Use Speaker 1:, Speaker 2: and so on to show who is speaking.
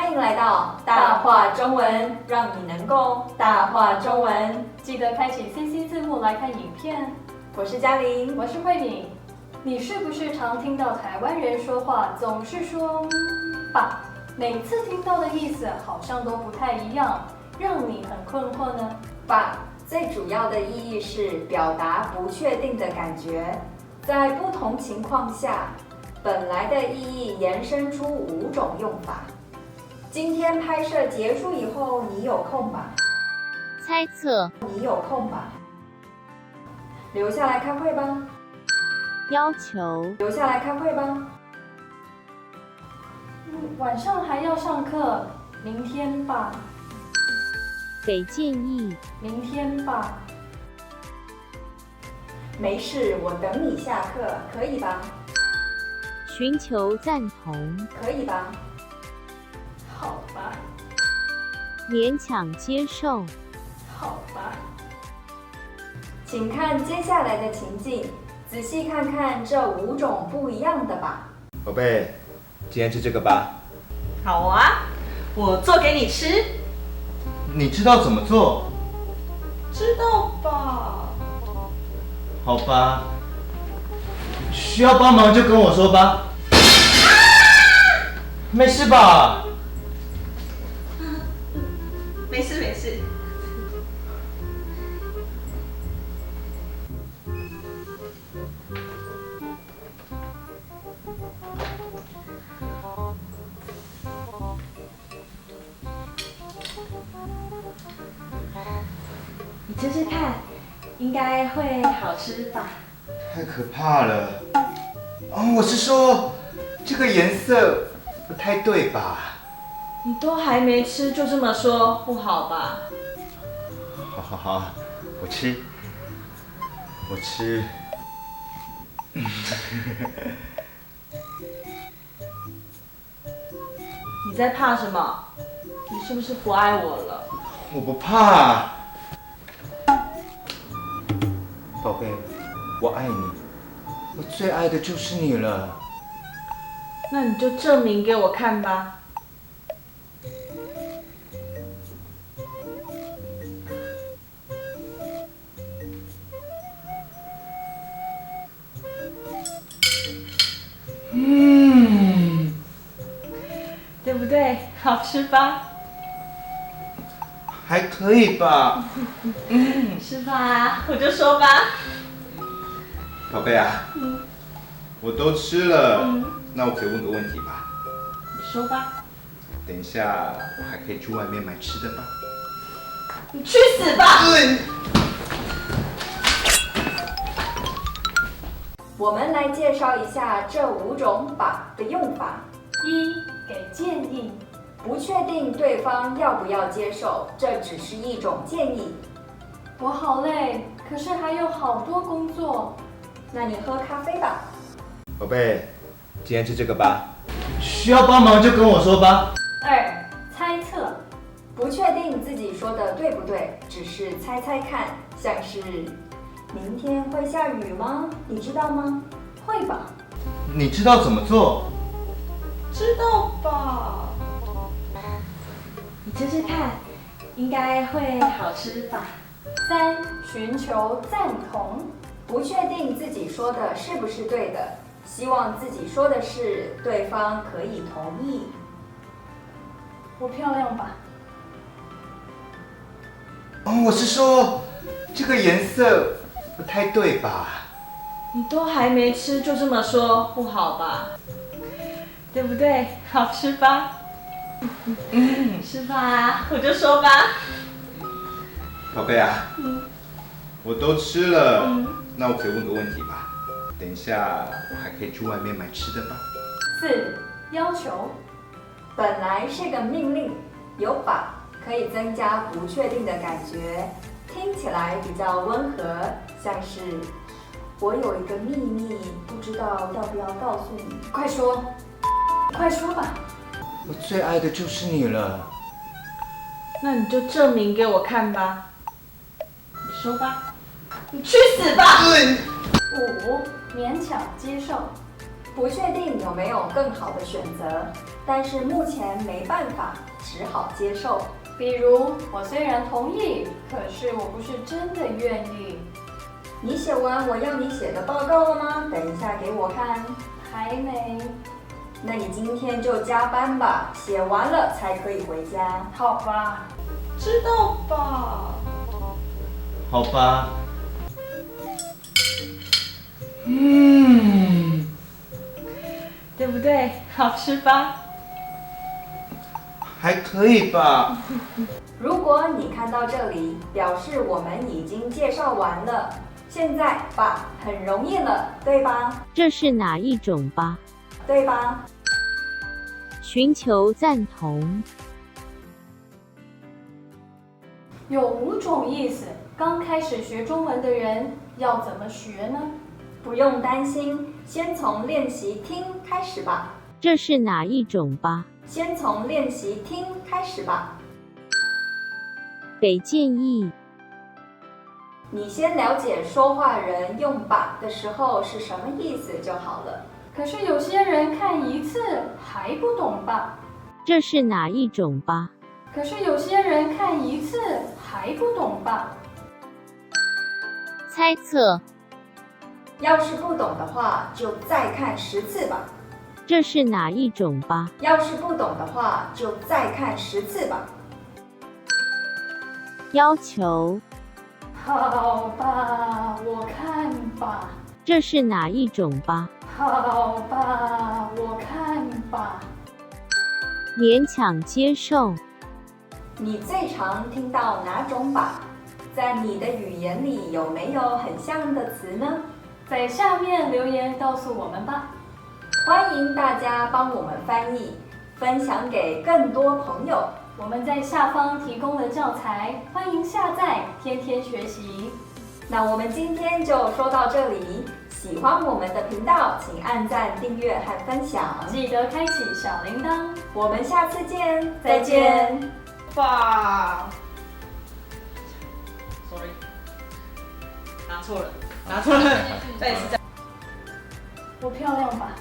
Speaker 1: 欢迎来到大话中文，让你能够大话中文。
Speaker 2: 记得开启 CC 字幕来看影片。
Speaker 1: 我是嘉玲，
Speaker 2: 我是慧敏。你是不是常听到台湾人说话总是说吧？每次听到的意思好像都不太一样，让你很困惑呢？
Speaker 1: 吧最主要的意义是表达不确定的感觉，在不同情况下，本来的意义延伸出5种用法。今天拍摄结束以后，你有空吧？
Speaker 3: 猜测，
Speaker 1: 你有空吧？留下来开会吧。
Speaker 3: 要求，
Speaker 1: 留下来开会吧。
Speaker 2: 晚上还要上课，明天吧。
Speaker 3: 给建议，
Speaker 2: 明天吧。
Speaker 1: 没事，我等你下课，可以吧？
Speaker 3: 寻求赞同，
Speaker 1: 可以吧？
Speaker 2: 好吧。
Speaker 3: 勉强接受，
Speaker 2: 好吧。
Speaker 1: 请看接下来的情境，仔细看看这5种不一样的吧。
Speaker 4: 宝贝，今天吃这个吧。
Speaker 5: 好啊，我做给你吃。
Speaker 4: 你知道怎么做？
Speaker 5: 知道吧？
Speaker 4: 好吧，需要帮忙就跟我说吧。没事吧？
Speaker 5: 没事没事。你吃吃看，应该会好吃吧？
Speaker 4: 太可怕了。我是说，这个颜色不太对吧？
Speaker 5: 你都还没吃就这么说，不好吧？
Speaker 4: 好好好，我吃。
Speaker 5: 你在怕什么？你是不是不爱我了？
Speaker 4: 我不怕。宝贝，我爱你，我最爱的就是你了。
Speaker 5: 那你就证明给我看吧。对不对？好吃吧？
Speaker 4: 还可以吧。
Speaker 5: 是吧？我就说吧。
Speaker 4: 宝贝啊，我都吃了，那我可以问个问题吧？
Speaker 5: 你说吧。
Speaker 4: 等一下，我还可以去外面买吃的吧？
Speaker 5: 你去死吧！
Speaker 1: 我们来介绍一下这5种吧的用法。
Speaker 2: 1. 给建议，
Speaker 1: 不确定对方要不要接受，这只是一种建议。
Speaker 2: 我好累，可是还有好多工作。
Speaker 1: 那你喝咖啡吧。
Speaker 4: 宝贝，今天吃这个吧。需要帮忙就跟我说吧。
Speaker 2: 2. 猜测，
Speaker 1: 不确定自己说的对不对，只是猜猜看，像是明天会下雨吗？你知道吗？
Speaker 2: 会吧？
Speaker 4: 你知道怎么做？
Speaker 5: 知道吧？你吃吃看，应该会好吃吧
Speaker 2: ？3. 寻求赞同，
Speaker 1: 不确定自己说的是不是对的，希望自己说的是对方可以同意。
Speaker 2: 我漂亮吧？
Speaker 4: 我是说，这个颜色不太对吧？
Speaker 5: 你都还没吃就这么说，不好吧？对不对？好吃吧？是吧？我就说吧。
Speaker 4: 宝贝啊，我都吃了，那我可以问个问题吧？等一下，我还可以去外面买吃的吧
Speaker 2: ？4. 要求，
Speaker 1: 本来是个命令，有吧可以增加不确定的感觉，听起来比较温和，像是我有一个秘密，不知道要不要告诉你。
Speaker 2: 快说，快说吧。
Speaker 4: 我最爱的就是你了。
Speaker 5: 那你就证明给我看吧。你说吧。你去死吧！
Speaker 2: 5. 勉强接受，
Speaker 1: 不确定有没有更好的选择，但是目前没办法，只好接受。
Speaker 2: 比如，我虽然同意，可是我不是真的愿意。
Speaker 1: 你写完我要你写的报告了吗？等一下给我看。
Speaker 2: 还没。
Speaker 1: 那你今天就加班吧，写完了才可以回家。
Speaker 2: 好吧。
Speaker 5: 知道吧？
Speaker 4: 好吧。
Speaker 5: 对不对？好吃吧？
Speaker 4: 还可以吧。
Speaker 1: 如果你看到这里，表示我们已经介绍完了。现在吧，很容易了，对吧？
Speaker 3: 这是哪一种吧？
Speaker 1: 对吧？
Speaker 3: 寻求赞同。
Speaker 2: 有5种意思，刚开始学中文的人要怎么学呢？
Speaker 1: 不用担心，先从练习听开始吧。
Speaker 3: 这是哪一种吧？
Speaker 1: 先从练习听开始吧。
Speaker 3: 给建议。
Speaker 1: 你先了解说话人用吧的时候是什么意思就好了。
Speaker 2: 可是有些人看1次还不懂吧？
Speaker 3: 这是哪一种吧？
Speaker 2: 可是有些人看1次还不懂吧？
Speaker 3: 猜测。
Speaker 1: 要是不懂的话，就再看10次吧。
Speaker 3: 这是哪一种吧？
Speaker 1: 要是不懂的话，就再看10次吧。
Speaker 3: 要求。
Speaker 2: 好吧，我看吧。
Speaker 3: 这是哪一种吧？
Speaker 2: 好吧，我看吧。
Speaker 3: 勉强接受。
Speaker 1: 你最常听到哪种吧？在你的语言里有没有很像的词呢？
Speaker 2: 在下面留言告诉我们吧。
Speaker 1: 欢迎大家帮我们翻译，分享给更多朋友。
Speaker 2: 我们在下方提供了教材，欢迎下载，天天学习。
Speaker 1: 那我们今天就说到这里。喜欢我们的频道，请按赞、订阅和分享，
Speaker 2: 记得开启小铃铛。
Speaker 1: 我们下次见，再见。
Speaker 5: 吧。Sorry， 拿错了，再一次。
Speaker 2: 我漂亮吧？